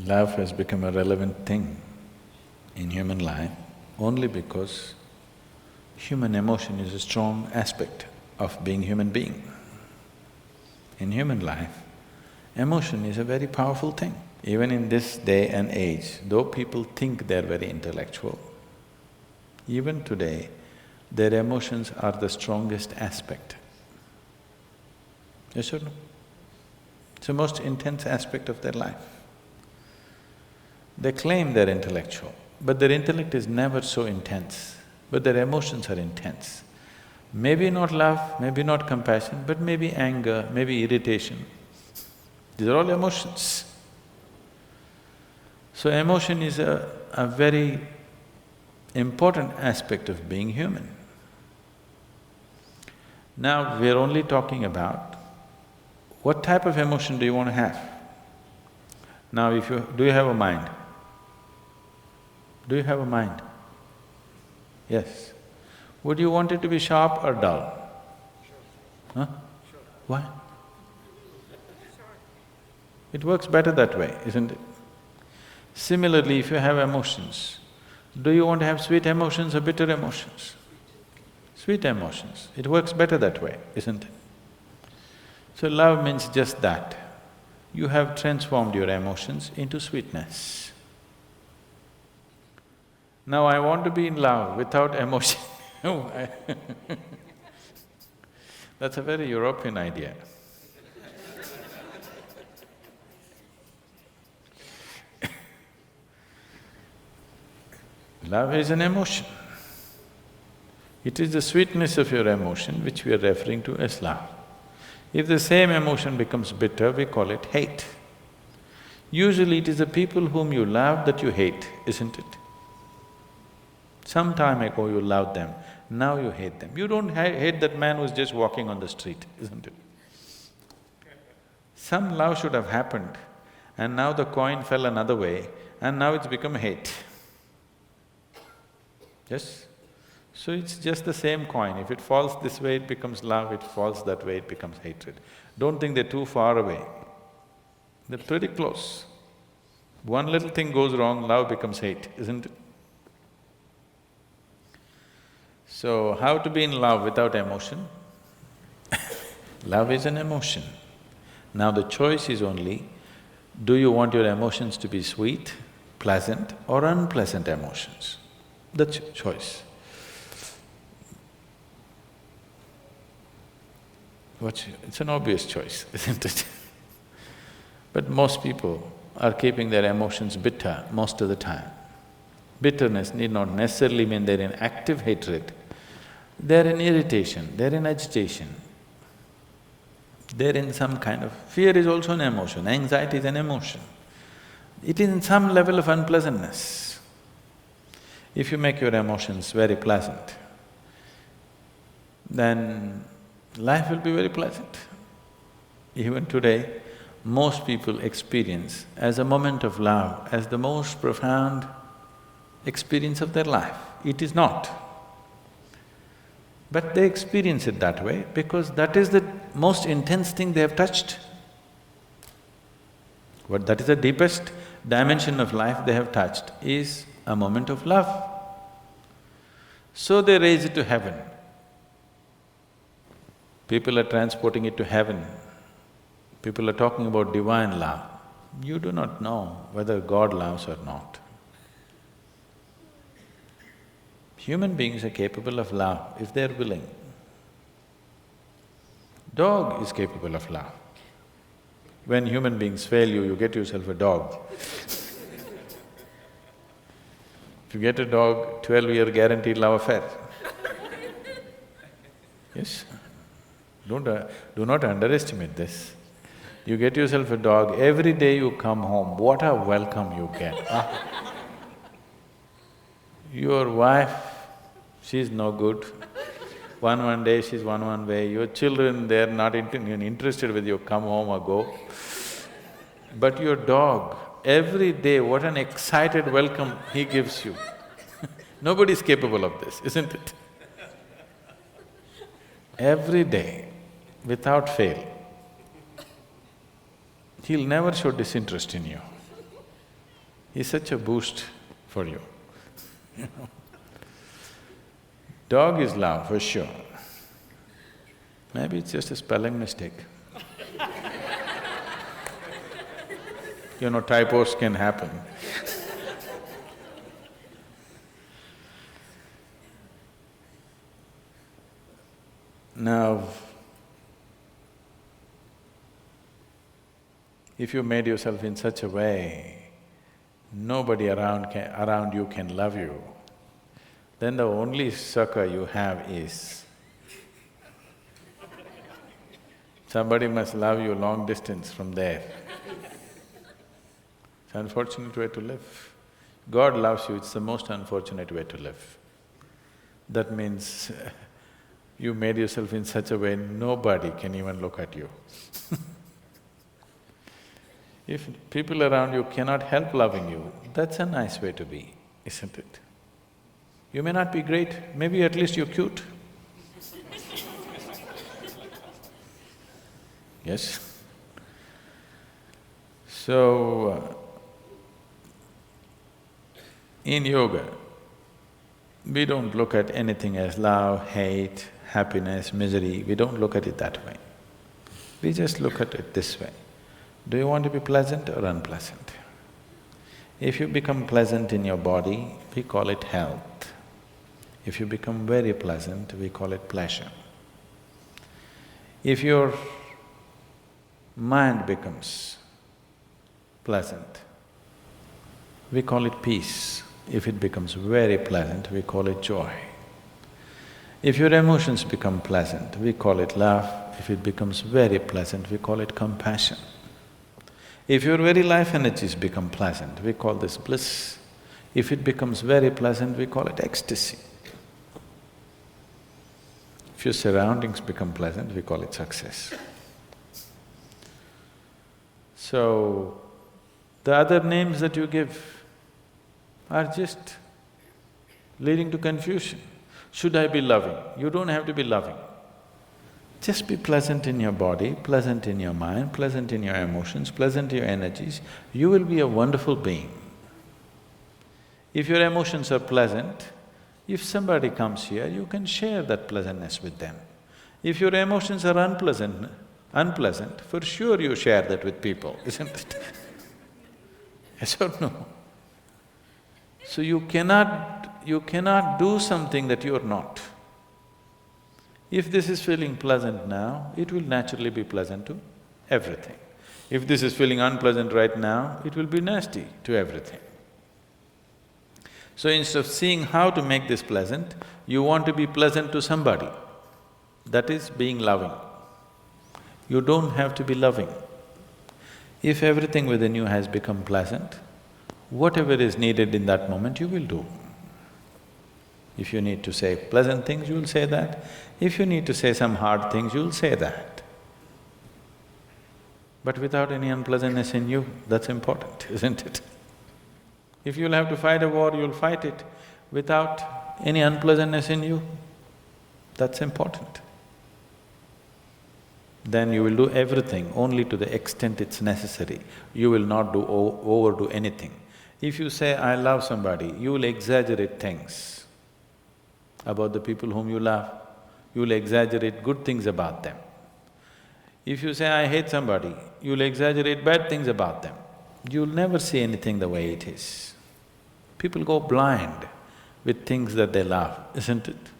Love has become a relevant thing in human life only because human emotion is a strong aspect of being human being. In human life, emotion is a very powerful thing. Even in this day and age, though people think they're very intellectual, even today, their emotions are the strongest aspect. Yes or no? It's the most intense aspect of their life. They claim they're intellectual, but their intellect is never so intense, but their emotions are intense. Maybe not love, maybe not compassion, but maybe anger, maybe irritation. These are all emotions. So emotion is a very important aspect of being human. Now, we're only talking about what type of emotion do you want to have? Now if you… do you have a mind? Do you have a mind? Yes. Would you want it to be sharp or dull? Huh? Why? It works better that way, isn't it? Similarly, if you have emotions, do you want to have sweet emotions or bitter emotions? Sweet emotions, it works better that way, isn't it? So love means just that. You have transformed your emotions into sweetness. Now I want to be in love without emotion. That's a very European idea. Love is an emotion. It is the sweetness of your emotion which we are referring to as love. If the same emotion becomes bitter, we call it hate. Usually it is the people whom you love that you hate, isn't it? Some time ago you loved them, now you hate them. You don't hate that man who's just walking on the street, isn't it? Some love should have happened and now the coin fell another way and now it's become hate. Yes? So it's just the same coin. If it falls this way, it becomes love, if it falls that way, it becomes hatred. Don't think they're too far away. They're pretty close. One little thing goes wrong, love becomes hate, isn't it? So, how to be in love without emotion? Love is an emotion. Now the choice is only, do you want your emotions to be sweet, pleasant or unpleasant emotions? That's your choice. It's an obvious choice, isn't it? But most people are keeping their emotions bitter most of the time. Bitterness need not necessarily mean they're in active hatred. They're in irritation, they're in agitation. They're in some kind of… fear is also an emotion, anxiety is an emotion. It is in some level of unpleasantness. If you make your emotions very pleasant, then life will be very pleasant. Even today, most people experience as a moment of love, as the most profound experience of their life. It is not. But they experience it that way because that is the most intense thing they have touched. What that is the deepest dimension of life they have touched is a moment of love. So they raise it to heaven. People are transporting it to heaven. People are talking about divine love. You do not know whether God loves or not. Human beings are capable of love if they're willing. Dog is capable of love. When human beings fail you, you get yourself a dog. If you get a dog, 12-year guaranteed love affair. Yes? Do not underestimate this. You get yourself a dog, every day you come home, what a welcome you get, Your wife, she's no good. One day she's one way, your children, they're not interested whether you come home or go. But your dog, every day, what an excited welcome he gives you. Nobody's capable of this, isn't it? Every day, without fail, he'll never show disinterest in you. is such a boost for you. Dog is love, for sure. Maybe it's just a spelling mistake. Typos can happen. Now, if you made yourself in such a way, nobody around you can love you, then the only succor you have is somebody must love you long distance from there. It's an unfortunate way to live. God loves you, it's the most unfortunate way to live. That means you made yourself in such a way nobody can even look at you. If people around you cannot help loving you, that's a nice way to be, isn't it? You may not be great, maybe at least you're cute. Yes? So, in yoga, we don't look at anything as love, hate, happiness, misery, we don't look at it that way. We just look at it this way. Do you want to be pleasant or unpleasant? If you become pleasant in your body, we call it health. If you become very pleasant, we call it pleasure. If your mind becomes pleasant, we call it peace. If it becomes very pleasant, we call it joy. If your emotions become pleasant, we call it love. If it becomes very pleasant, we call it compassion. If your very life energies become pleasant, we call this bliss. If it becomes very pleasant, we call it ecstasy. If your surroundings become pleasant, we call it success. So, the other names that you give are just leading to confusion. Should I be loving? You don't have to be loving. Just be pleasant in your body, pleasant in your mind, pleasant in your emotions, pleasant in your energies. You will be a wonderful being. If your emotions are pleasant, if somebody comes here, you can share that pleasantness with them. If your emotions are unpleasant, for sure you share that with people, isn't it? Yes or no? So you cannot do something that you're not. If this is feeling pleasant now, it will naturally be pleasant to everything. If this is feeling unpleasant right now, it will be nasty to everything. So instead of seeing how to make this pleasant, you want to be pleasant to somebody. That is being loving. You don't have to be loving. If everything within you has become pleasant, whatever is needed in that moment, you will do. If you need to say pleasant things, you'll say that. If you need to say some hard things, you'll say that. But without any unpleasantness in you, that's important, isn't it? If you'll have to fight a war, you'll fight it without any unpleasantness in you, that's important. Then you will do everything only to the extent it's necessary. You will not overdo anything. If you say, I love somebody, you will exaggerate things about the people whom you love. You will exaggerate good things about them. If you say, I hate somebody, you will exaggerate bad things about them. You'll never see anything the way it is. People go blind with things that they love, isn't it?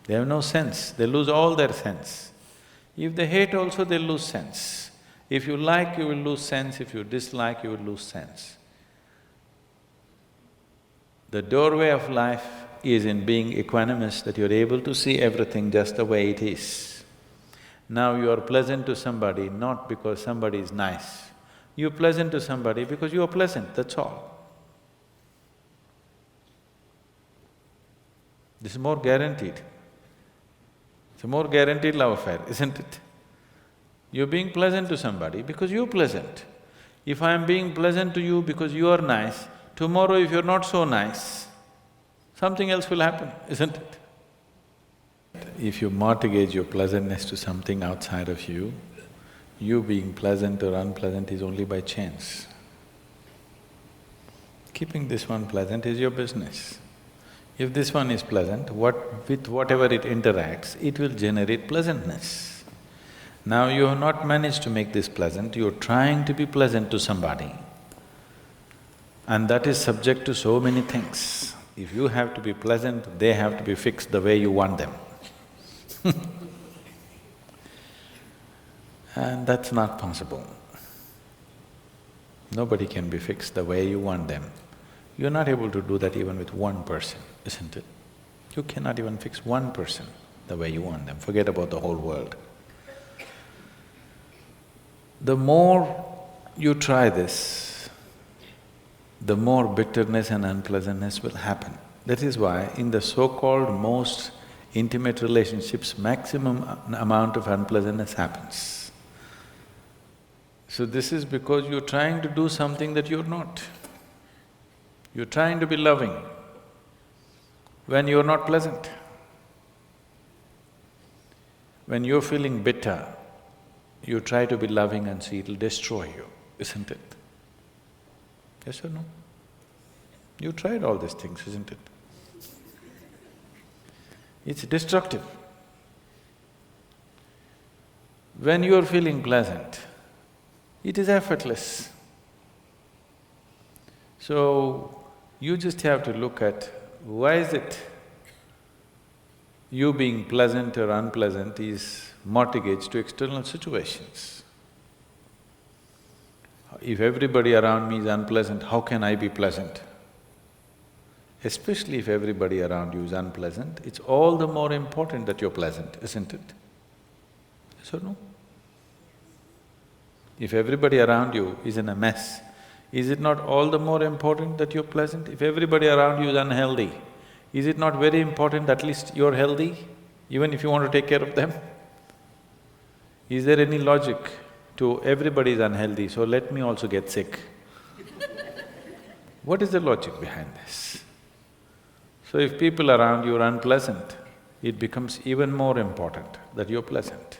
They have no sense, they lose all their sense. If they hate also, they'll lose sense. If you like, you will lose sense. If you dislike, you will lose sense. The doorway of life is in being equanimous, that you're able to see everything just the way it is. Now you are pleasant to somebody not because somebody is nice. You're pleasant to somebody because you are pleasant, that's all. This is more guaranteed. It's a more guaranteed love affair, isn't it? You're being pleasant to somebody because you're pleasant. If I'm being pleasant to you because you are nice, tomorrow if you're not so nice, something else will happen, isn't it? If you mortgage your pleasantness to something outside of you, you being pleasant or unpleasant is only by chance. Keeping this one pleasant is your business. If this one is pleasant, with whatever it interacts, it will generate pleasantness. Now you have not managed to make this pleasant, you're trying to be pleasant to somebody. And that is subject to so many things. If you have to be pleasant, they have to be fixed the way you want them. And that's not possible. Nobody can be fixed the way you want them. You're not able to do that even with one person, isn't it? You cannot even fix one person the way you want them, forget about the whole world. The more you try this, the more bitterness and unpleasantness will happen. That is why in the so-called most intimate relationships, maximum amount of unpleasantness happens. So this is because you're trying to do something that you're not. You're trying to be loving when you're not pleasant. When you're feeling bitter, you try to be loving and see it'll destroy you, isn't it? Yes or no? You tried all these things, isn't it? It's destructive. When you're feeling pleasant, it is effortless. So, you just have to look at why is it you being pleasant or unpleasant is mortgaged to external situations. If everybody around me is unpleasant, how can I be pleasant? Especially if everybody around you is unpleasant, it's all the more important that you're pleasant, isn't it? Yes or no? If everybody around you is in a mess, is it not all the more important that you're pleasant? If everybody around you is unhealthy, is it not very important at least you're healthy, even if you want to take care of them? Is there any logic to everybody is unhealthy, so let me also get sick? What is the logic behind this? So if people around you are unpleasant, it becomes even more important that you're pleasant.